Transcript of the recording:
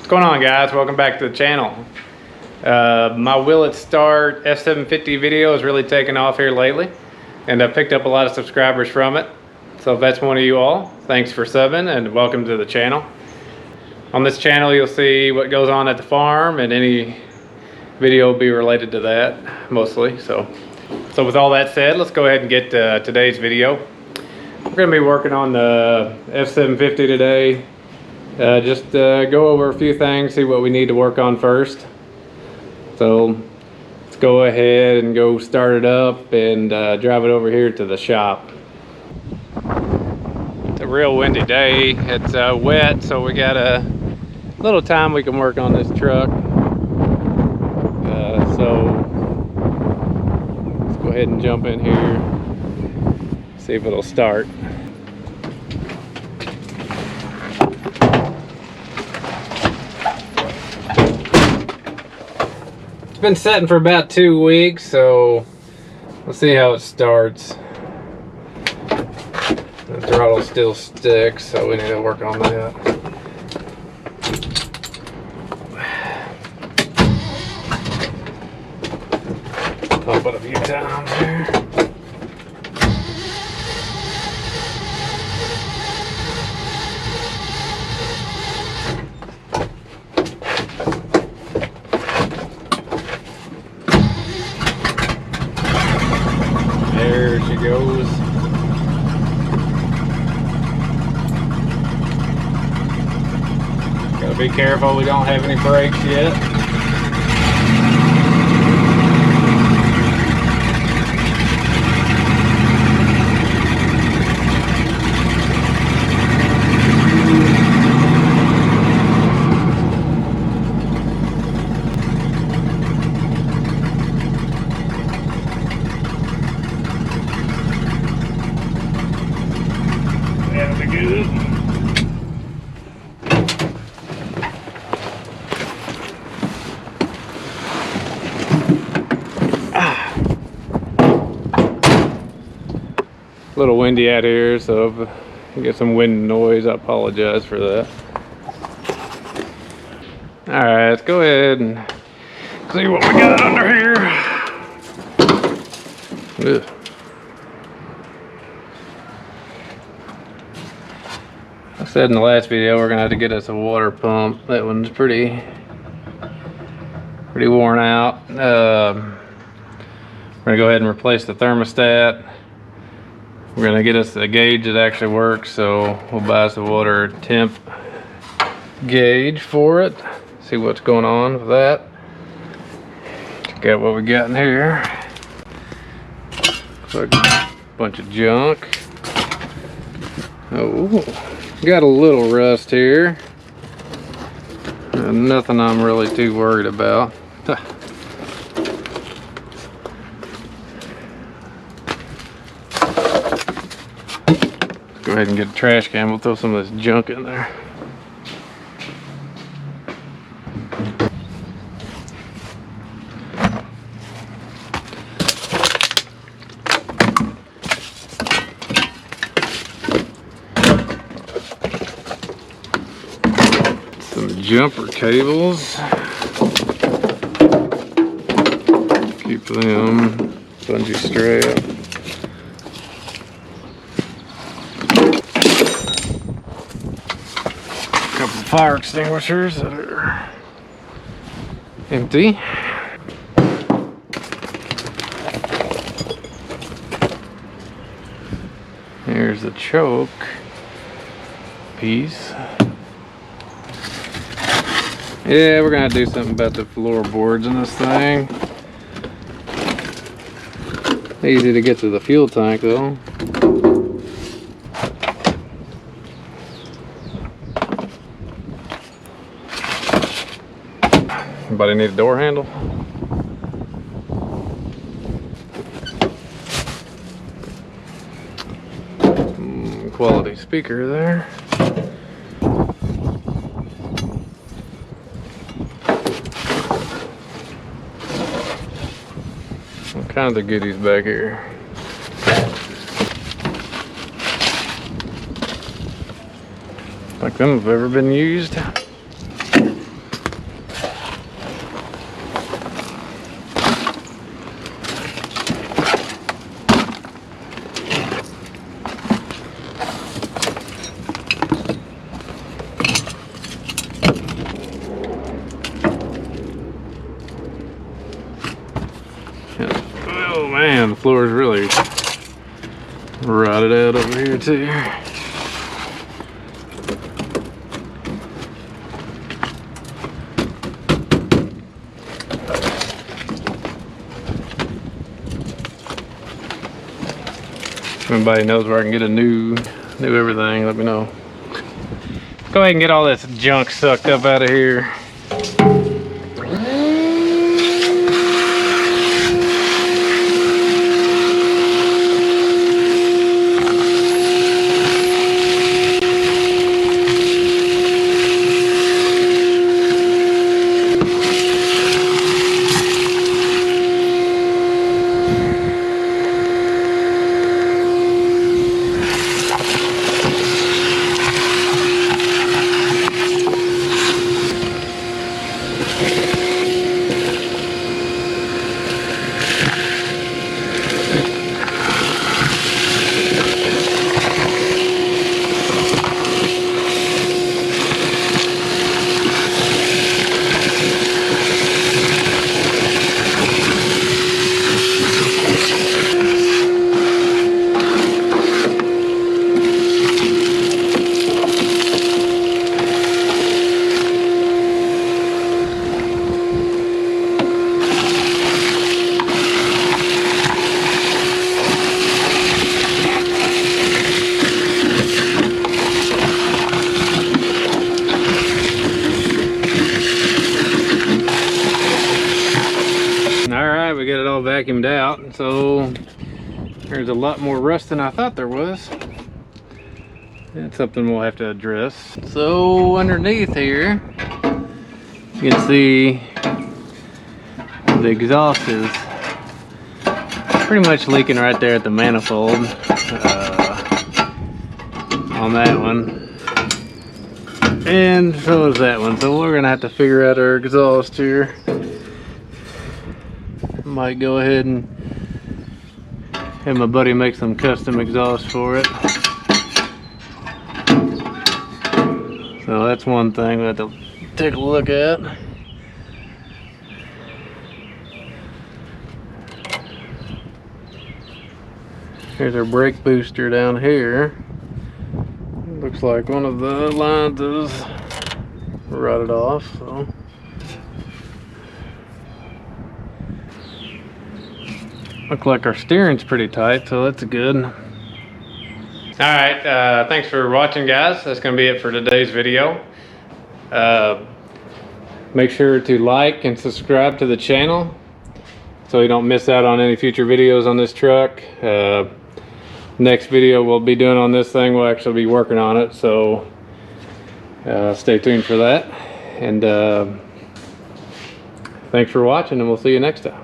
What's going on, guys? Welcome back to the channel. My Will It Start F750 video has really taken off here lately, and I've picked up a lot of subscribers from it. So if that's one of you all, thanks for subbing and welcome to the channel. On this channel you'll see what goes on at the farm, and any video will be related to that mostly. So with all that said, let's go ahead and get today's video. We're going to be working on the F750 today. Just go over a few things, see what we need to work on first. So let's go ahead and go start it up and drive it over here to the shop. It's a real windy day. It's wet, so we got a little time we can work on this truck. So let's go ahead and jump in here, see if it'll start. It's been setting for about 2 weeks, so we'll see how it starts. The throttle still sticks, so we need to work on that. Pump it a few times here. There she goes. Gotta be careful, we don't have any brakes yet. That'll be good. A little windy out here, so if you get some wind noise, I apologize for that. Alright, let's go ahead and see what we got under here. Ugh. I said in the last video we're gonna have to get us a water pump. That one's pretty worn out. We're gonna go ahead and replace the thermostat. We're gonna get us a gauge that actually works, so we'll buy us a water temp gauge for it. See what's going on with that. Check out what we got in here. Looks like a bunch of junk. Oh. Got a little rust here. Nothing I'm really too worried about. Go ahead and get a trash can. We'll throw some of this junk in there. Jumper cables, keep them, bungee strap, a couple of fire extinguishers that are empty. Here's the choke piece. Yeah, we're gonna do something about the floorboards in this thing. Easy to get to the fuel tank though. Anybody need a door handle? Quality speaker there. Kind of the goodies back here. Like them have ever been used. Man, the floor is really rotted out over here too. If anybody knows where I can get a new everything, let me know. Go ahead and get all this junk sucked up out of here. Alright, we got it all vacuumed out, so there's a lot more rust than I thought there was. That's something we'll have to address. So underneath here, you can see the exhaust is pretty much leaking right there at the manifold on that one. And so is that one. So we're gonna have to figure out our exhaust here. Might go ahead and have my buddy make some custom exhaust for it. So that's one thing we have to take a look at. Here's our brake booster down here. Looks like one of the lines is rotted off. So. Look like our steering's pretty tight, so that's good. Alright, thanks for watching, guys. That's going to be it for today's video. Make sure to like and subscribe to the channel so you don't miss out on any future videos on this truck. Next video we'll be doing on this thing, we'll actually be working on it, so stay tuned for that. And thanks for watching, and we'll see you next time.